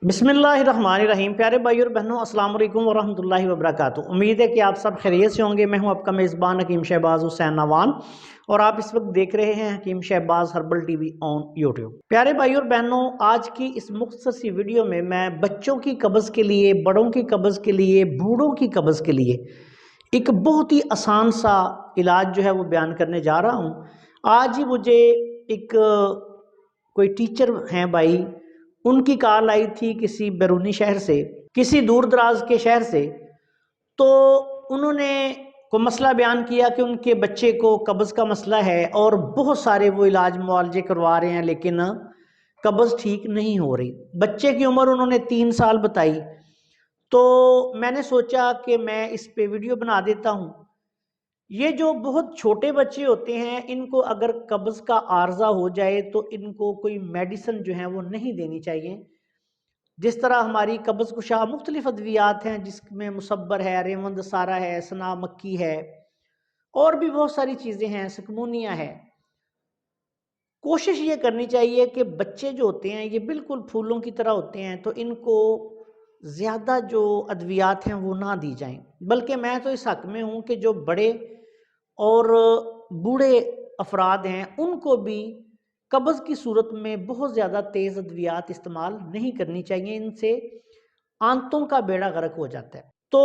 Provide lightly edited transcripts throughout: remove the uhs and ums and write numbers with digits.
बिस्मिल्लाहिर्रहमानिर्रहीम। प्यारे भाई और बहनों, अस्सलाम वालेकुम वरहमतुल्लाहि वबरकातुहू। उम्मीद है कि आप सब खैरियत से होंगे। मैं हूं आपका मेज़बान हकीम शहबाज हुसैन नवान और आप इस वक्त देख रहे हैं Hakeem Shahbaz herbal TV on YouTube. प्यारे भाई और बहनों, आज की इस मुख्तसर सी वीडियो में मैं बच्चों की कब्ज़ के लिए, बड़ों की कब्ज़ के लिए, बूढ़ों की कब्ज़ के लिए एक बहुत ही आसान सा इलाज जो है वो बयान करने जा रहा हूँ। आज ही मुझे एक कोई टीचर हैं भाई, उनकी कॉल आई थी किसी बैरूनी शहर से, किसी दूर दराज के शहर से। तो उन्होंने को मसला बयान किया कि उनके बच्चे को कब्ज़ का मसला है और बहुत सारे वो इलाज मुआलजे करवा रहे हैं, लेकिन कब्ज़ ठीक नहीं हो रही। बच्चे की उम्र उन्होंने 3 साल बताई। तो मैंने सोचा कि मैं इस पे वीडियो बना देता हूँ। ये जो बहुत छोटे बच्चे होते हैं, इनको अगर कब्ज़ का आर्जा हो जाए तो इनको कोई मेडिसिन जो है वो नहीं देनी चाहिए। जिस तरह हमारी कब्ज़ कुशा मुख्तलिफ अद्वियात हैं, जिसमें मुसब्बर है, रेवंद सारा है, सना मक्की है और भी बहुत सारी चीज़ें हैं, सकमूनिया है। कोशिश ये करनी चाहिए कि बच्चे जो होते हैं ये बिल्कुल फूलों की तरह होते हैं, तो इनको ज़्यादा जो अद्वियात हैं वो ना दी जाएं। बल्कि मैं तो इस हक़ में हूँ कि जो बड़े और बूढ़े अफराद हैं उनको भी कब्ज़ की सूरत में बहुत ज़्यादा तेज़ अद्वियात इस्तेमाल नहीं करनी चाहिए। इनसे आंतों का बेड़ा गर्क हो जाता है। तो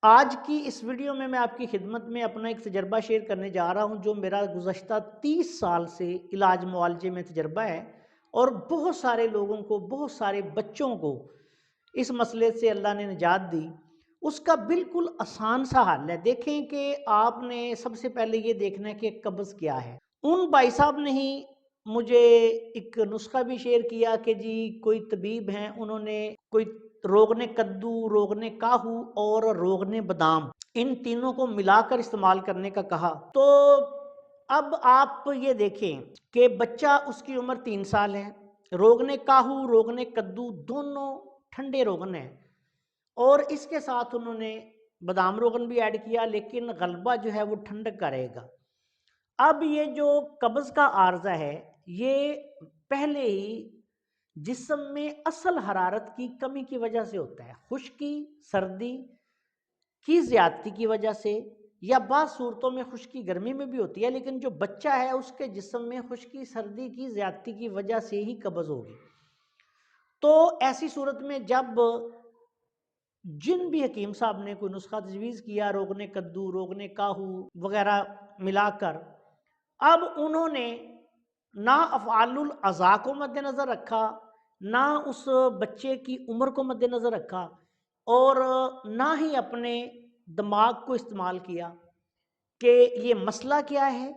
आज की इस वीडियो में मैं आपकी खिदमत में अपना एक तजर्बा शेयर करने जा रहा हूं, जो मेरा गुज़श्ता 30 साल से इलाज मुआलजे में तजर्बा है और बहुत सारे लोगों को, बहुत सारे बच्चों को इस मसले से अल्लाह ने निजात दी। उसका बिल्कुल आसान सा हल है। देखें कि आपने सबसे पहले ये देखना है कि कब्ज़ क्या है। उन भाई साहब ने ही मुझे एक नुस्खा भी शेयर किया कि जी कोई तबीब हैं, उन्होंने कोई रोगने कद्दू, रोगने काहू और रोगने बादाम, इन तीनों को मिलाकर इस्तेमाल करने का कहा। तो अब आप ये देखें कि बच्चा, उसकी उम्र 3 साल है। रोगने काहू, रोगने कद्दू दोनों ठंडे रोगन हैं और इसके साथ उन्होंने बादाम रोगन भी ऐड किया, लेकिन गलबा जो है वो ठंडक का रहेगा। अब ये जो कब्ज़ का आर्जा है, ये पहले ही जिस्म में असल हरारत की कमी की वजह से होता है। खुश्की, सर्दी की ज़्यादती की वजह से, या बाज़ सूरतों में खुश्की गर्मी में भी होती है, लेकिन जो बच्चा है उसके जिस्म में खुश्की सर्दी की ज़्यादती की वजह से ही कब्ज़ होगी। तो ऐसी सूरत में जब जिन भी हकीम साहब ने कोई नुस्खा तजवीज़ किया, रोगने कद्दू, रोगने काहू वगैरह मिलाकर, अब उन्होंने ना अफ़आलुल अज़ा को मद्देनज़र रखा, ना उस बच्चे की उम्र को मद्देनज़र रखा और ना ही अपने दिमाग को इस्तेमाल किया कि ये मसला क्या है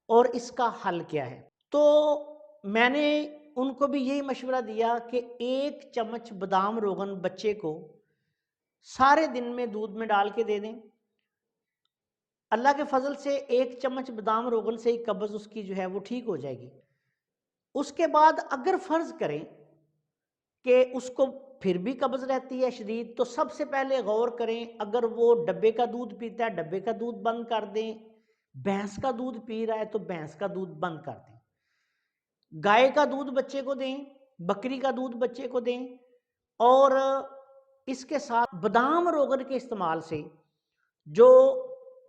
और इसका हल क्या है। तो मैंने उनको भी यही मशवरा दिया कि 1 चम्मच बादाम रोगन बच्चे को सारे दिन में दूध में डाल के दे दें। अल्लाह के फजल से 1 चम्मच बादाम रोगन से ही कब्ज़ उसकी जो है वो ठीक हो जाएगी। उसके बाद अगर फ़र्ज़ करें कि उसको फिर भी कब्ज़ रहती है शदीद, तो सबसे पहले गौर करें, अगर वो डब्बे का दूध पीता है, डब्बे का दूध बंद कर दें। भैंस का दूध पी रहा है तो भैंस का दूध बंद कर दें। गाय का दूध बच्चे को दें, बकरी का दूध बच्चे को दें और इसके साथ बादाम रोगन के इस्तेमाल से जो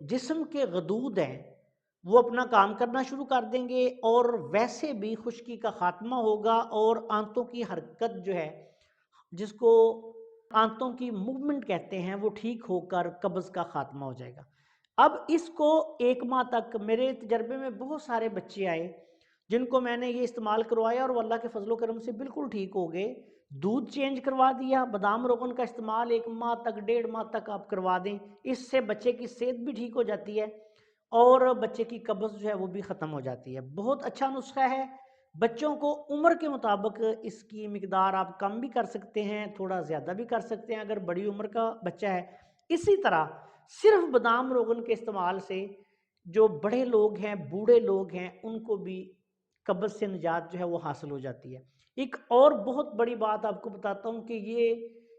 जिस्म के गदूद हैं वो अपना काम करना शुरू कर देंगे और वैसे भी खुश्की का खात्मा होगा और आंतों की हरकत जो है, जिसको आंतों की मूवमेंट कहते हैं, वो ठीक होकर कब्ज़ का खात्मा हो जाएगा। अब इसको 1 माह तक मेरे तजर्बे में बहुत सारे बच्चे आए जिनको मैंने ये इस्तेमाल करवाया और वो अल्लाह के फजलो करम से बिल्कुल ठीक हो गए। दूध चेंज करवा दिया, बादाम रोगन का इस्तेमाल 1 माह तक, 1.5 माह तक आप करवा दें। इससे बच्चे की सेहत भी ठीक हो जाती है और बच्चे की कब्ज़ जो है वो भी ख़त्म हो जाती है। बहुत अच्छा नुस्खा है। बच्चों को उम्र के मुताबिक इसकी मिकदार आप कम भी कर सकते हैं, थोड़ा ज़्यादा भी कर सकते हैं अगर बड़ी उम्र का बच्चा है। इसी तरह सिर्फ बादाम रोगन के इस्तेमाल से जो बड़े लोग हैं, बूढ़े लोग हैं, उनको भी कब्ज़ से निजात जो है वो हासिल हो जाती है। एक और बहुत बड़ी बात आपको बताता हूँ कि ये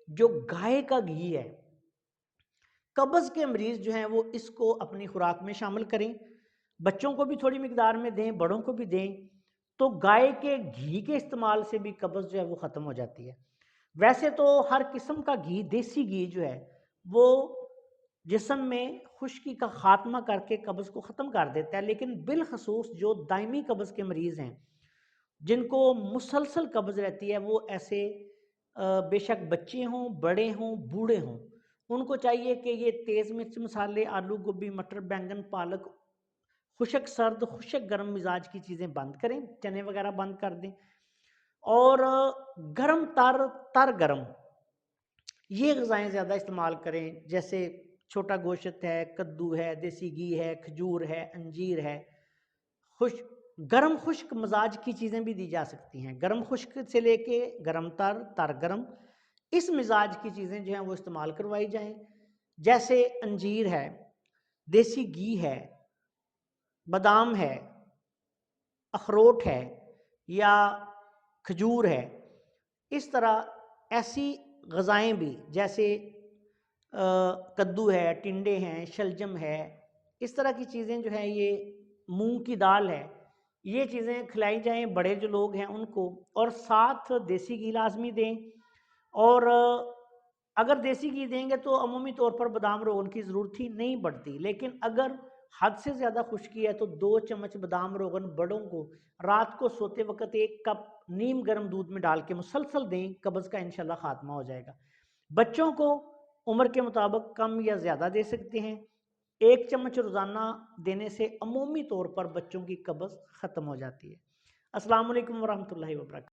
जो गाय का घी है, कब्ज़ के मरीज़ जो हैं वो इसको अपनी खुराक में शामिल करें। बच्चों को भी थोड़ी मिकदार में दें, बड़ों को भी दें। تو گائے کے گھی کے استعمال سے بھی قبض جو ہے وہ ختم ہو جاتی ہے۔ ویسے تو ہر قسم کا گھی، دیسی گھی جو ہے وہ جسم میں خشکی کا خاتمہ کر کے قبض کو ختم کر دیتا ہے، لیکن بالخصوص جو دائمی قبض کے مریض ہیں، جن کو مسلسل قبض رہتی ہے، وہ ایسے بے شک بچے ہوں، بڑے ہوں، بوڑھے ہوں، ان کو چاہیے کہ یہ تیز مرچ مسالے، آلو گوبھی، مٹر، بینگن، پالک، خشک سرد، خشک گرم مزاج کی چیزیں بند کریں، چنے وغیرہ بند کر دیں، اور گرم تر گرم یہ غذائیں زیادہ استعمال کریں، جیسے چھوٹا گوشت ہے، کدو ہے، دیسی گھی ہے، کھجور ہے، انجیر ہے۔ گرم خشک مزاج کی چیزیں بھی دی جا سکتی ہیں، گرم خشک سے لے کے گرم تر گرم، اس مزاج کی چیزیں جو ہیں وہ استعمال کروائی جائیں، جیسے انجیر ہے، دیسی گھی ہے، بادام ہے، اخروٹ ہے یا کھجور ہے۔ اس طرح ایسی غذائیں بھی جیسے کدو ہے، ٹنڈے ہیں، شلجم ہے، اس طرح کی چیزیں جو ہیں، یہ مونگ کی دال ہے، یہ چیزیں کھلائی جائیں بڑے جو لوگ ہیں ان کو، اور ساتھ دیسی گھی لازمی دیں۔ اور اگر دیسی گھی دیں گے تو عمومی طور پر بادام روغن کی ضرورت ہی نہیں پڑتی، لیکن اگر حد سے زیادہ خشکی ہے تو 2 چمچ بادام روغن بڑوں کو رات کو سوتے وقت 1 کپ نیم گرم دودھ میں ڈال کے مسلسل دیں، قبض کا انشاءاللہ خاتمہ ہو جائے گا۔ بچوں کو عمر کے مطابق کم یا زیادہ دے سکتے ہیں، 1 چمچ روزانہ دینے سے عمومی طور پر بچوں کی قبض ختم ہو جاتی ہے۔ السلام علیکم ورحمۃ اللہ وبرکاتہ۔